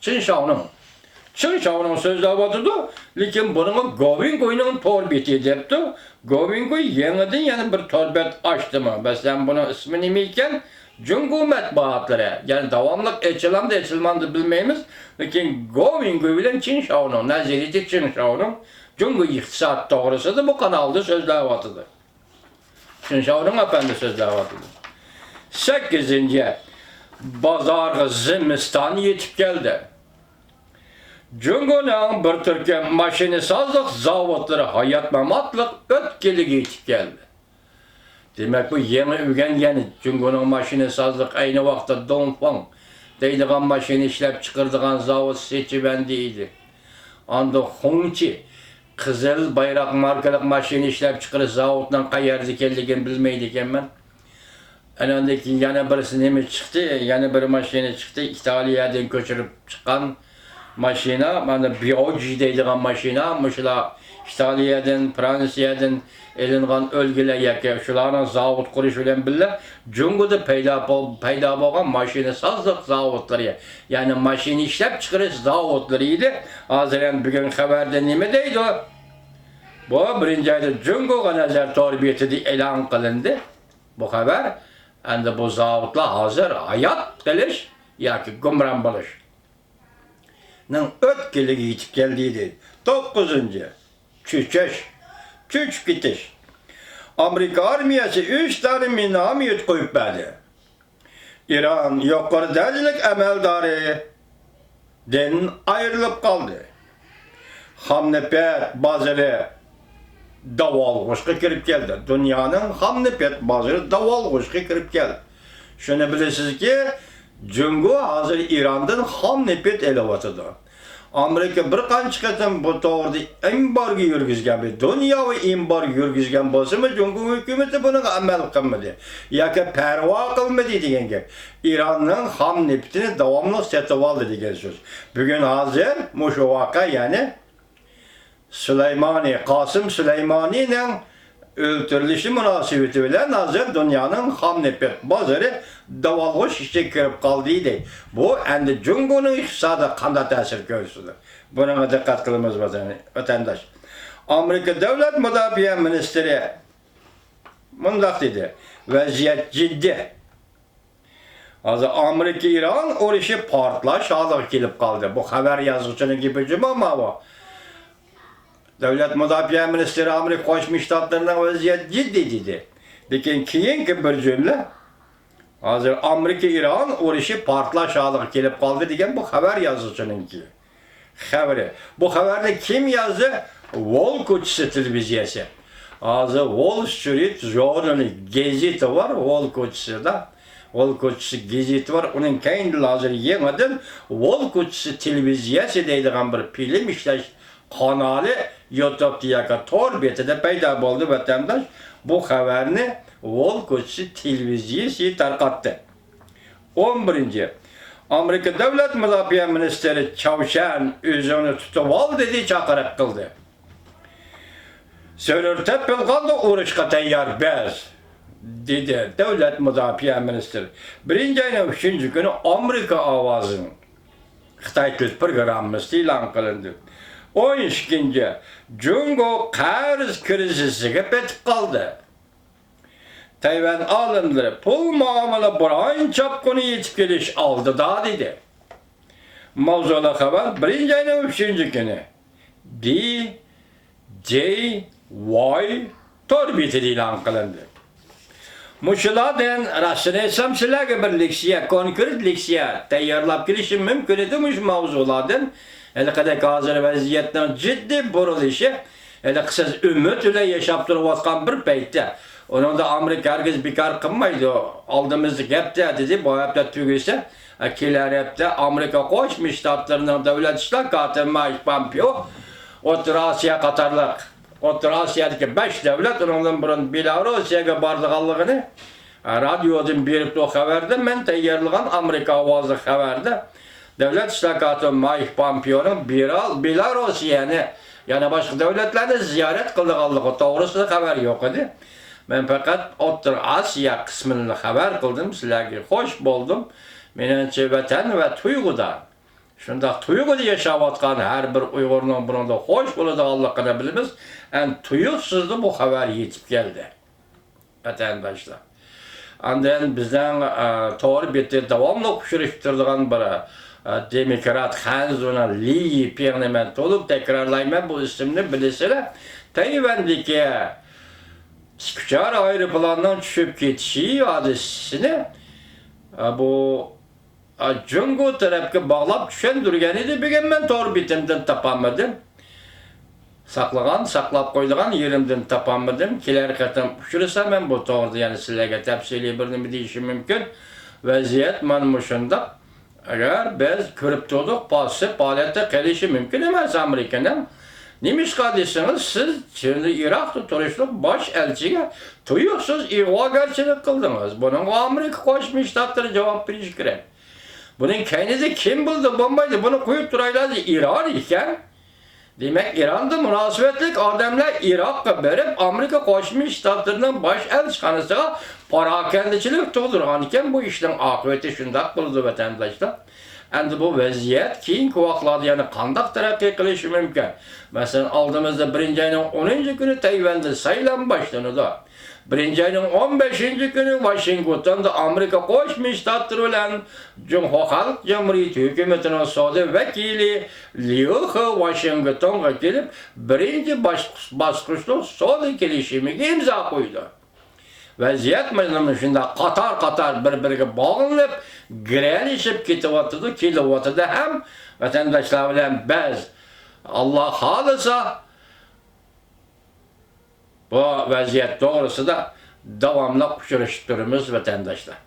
Çinşavның. Çinşavның sözlәп atыды, lekin bunun Govingo'nun torbeti depti. Govingo yenidən yani bir torbet açtımı? Mesela bunun ismi nemi iken? Jungo matbuatları. Yani davamlıq açılan da açılmandı bilmeyimiz. Lekin Govingo bilen Çinşavның, nazireti Çinşavның Jungo iqtisat doğrusıdır bu kanalda sözlәп atıdı. Çinşavның efendi sözlәp atıdı. 8. Bazarga Zimistan yetip geldi. Jungo'nun bir Türkiye maşinisazlık zavodları hayat mamatlık ötkeliği yetip geldi. Demek bu yeni ügen yani Jungo'nun maşinisazlık aynı vaxtda Dongfang deydiğen maşini işlep çıkırdığan zavod seçibendiydi. Anda Hongqi Kızıl bayrak markalık maşini işlep çıkırı zavoddan kayardı keldiğini bilmeydiken ben. Önündeki yana birisi nemi çıktı, yana bir maşini çıktı, İtalya'dan köçürüp çıkan maşina, bana Biyoji deydiğen maşina, muşla İtalya'dan, Fransa'dan elinğen ölgüle yeke, şuların zavod kuruş bilen bile, Jungo'da peyda bolan maşini sazlık zavodları, yani maşini işlep çıkırış zavodlarıydı. Hazırın bugün haberde nemi deydi o? Bu birinci ayda Jungo'ga nazar torbiyeti elan kılındı, bu haber. Endi bu zavodlar hazır hayat qilish yoki gumron bo'lish ning o'tkiliga yetib keldiydi. 9. Cho'chib ketish. Amerika armiyasi 3 tane minomyot qo'yib berdi. İran yuqori darajalik amaldoridan ayrilib qoldi. Hamnepet bozori davolg'ishga kirib keldi. Dunyoning hamnepet bozori davolg'ishga kirib keldi. Shuni bilasizki, Jungo hozir İrandan hamnepet elavatıdı. Amerika bir qancha qatam bu to'g'rida embargo yurgizgan, dunyoviy embargo yurgizgan bo'lsa-mu, Jungo hukumati buni amal qilmadi yoki parvo qilmadi degan gap. İranning hamneptini davomli sotib oldi degan so'z. Bugun hozir mushu voqea, ya'ni Qasım Süleymani'nin öldürülüşü münasebeti bilen hazır dünyanın hamnepet bozori davolg'ish ishga kirib qoldiydi. Bu endi Jungo'nun iqtisodiga qanday ta'sir ko'rsatdi? Buna diqqat qilamiz vatandaş. Amerika Davlat Mudofaa Ministri mundaq dedi: vaziyat jiddiy. Hozir Amerika İran urushi portlash holiga kelib qoldi. Bu xabar yozuvchining gapi emas bu. Devlet Mudofaa Ministri Amerika Qo'shma Shtatlarida vaziyat jiddiy dedi. Lekin keyingi bir cümle hozir Amerika İran urushi portlash holiga kelib qoldi degan bu xabar yozuvchininki. Xabari. Bu xabarni kim yozdi? Wall ko'chasi televiziyasi. Hozir Wall Street Journal gazeti var Wall ko'chasida. Wall ko'chasi gazeti var. Uning keyingi hozir yangidan Wall ko'chasi televiziyasi deydigan bir film ishlash kanalı YouTube diyaka tor betide payda oldu vatandaş. Bu haberini Wall ko'chasi televiziyasi tarqatdi. 11. Amerika Davlat Mudofaa Ministri Chavshan o'zini tutib ol dedi, chaqiriq qildi. So'rtab bilganda urushga tayyor biz dedi Davlat Mudofaa Ministri. 1-ayning 3-kuni Amerika ovozining Xitoy tuz programmasi e'lon qilindi. 12. Jungo qarz krizisiga petib qoldi. Tayvan olimlari pul muomala biron chopquni yetib kelish oldida dedi. Mavzuli xabar 1-ayning 3-kuni DJY torbetida e'lon qilindi. Mushulardan rostini aytsam sizlarga bir leksiya, konkret leksiya tayyorlab kelishim mumkin edi mush mavzulardan. Hele hozir vaziyatning jiddiy burilishi, hele siz umid bilan yashab turayotgan bir paytda, onda Amerika hargiz bekor qilmaydi. Oldimizda gapda dedi, bu hafta tugasa, kelar hafta Amerika Qo'shma Shtatlarining davlat ishlar kotiri Mike Pompeo O'rta Osiyo qatorliq O'rta Osiyodagi 5 davlat, undan burun Belorussiyaga borganligini radiodan berib o xabarda, men tayyorlagan Amerika ovozi xabarda Devlet İştirakatı Mike Pompeo'nun Belarusiyani yana boshqa davlatlarni ziyorat qilganligi to'g'risida xabar yo'q edi. Men faqat O'rta Osiyo qismini xabar qildim, sizlarga xo'sh bo'ldim. Menimcha vatan va tuyg'udan Şunda tuygulu yaşavatkan her bir Uygur'un bununda hoş bulacağını bilimiz. En tuyuksuzdu bu haber yetip geldi. Vatandaşlar. Ondan bizden doğru bitti devamlı kuşuruşturduğun bir demokrat Hanzuna Li parlament olup tekrarlayma bu isimni bilirseler. Tayvan'daki Sküçar aeroplandan düşüp ketişi hadisini bu Cungo tarafga bağlap düşendürgen edi. Bugün ben doğru bitimden tapamadım. Saqlab qo'yilgan yerimden tapamadım. Kelar qatam uçursam ben bu to'g'rida yani sizlarga tafsiliy bir nima deyishim mumkin. Vaziyat mana shundoq. Agar biz ko'rib turdik, faoliyatda qilishi mumkin emas Amerikaning. Nimishqa desangiz, siz şimdi Iroqda turishlik bosh elchiga tuyuqsiz ig'vogarchilik qildingiz. Buning Amerika Qo'shma Shtatlari javob berishi kerak. Buning kaynida kim bildi, bo'lmaydi. Buni qo'yib turaylar, Iron ekan. Demek İran'da münasebetlik adamlar Irak'a berip Amerika Qo'shma Shtatlarining bosh elchixonasiga parakendichilik tug'dirgan ekan. Bu ishning oqibati shundoq bo'ldi vatandoshlar. Endi bu vaziyat keyingi vaqtlarda yana qanday taraqqiy qilishi mumkin? Masalan, oldimizda 1-oyning 10-kuni Tayvanda saylan boshlanadi. 1-oyning 15-kuni Washingtonda Amerika Qo'shma Shtatlari bilan Jumhur Xalq Jamhuriyati hukumatining sodiq vakili Liu He Washingtonga kelib, birinchi bosqichda sodiq kelishimiga imzo qo'ydi. Vaziyat mana shunda qator bir-biriga bog'lanib, giralishib kelyapti ham vatandoshlar bilan biz Alloh xolisa bu vaziyat to'g'risida davomli uchrashib turamiz vatandoshlar.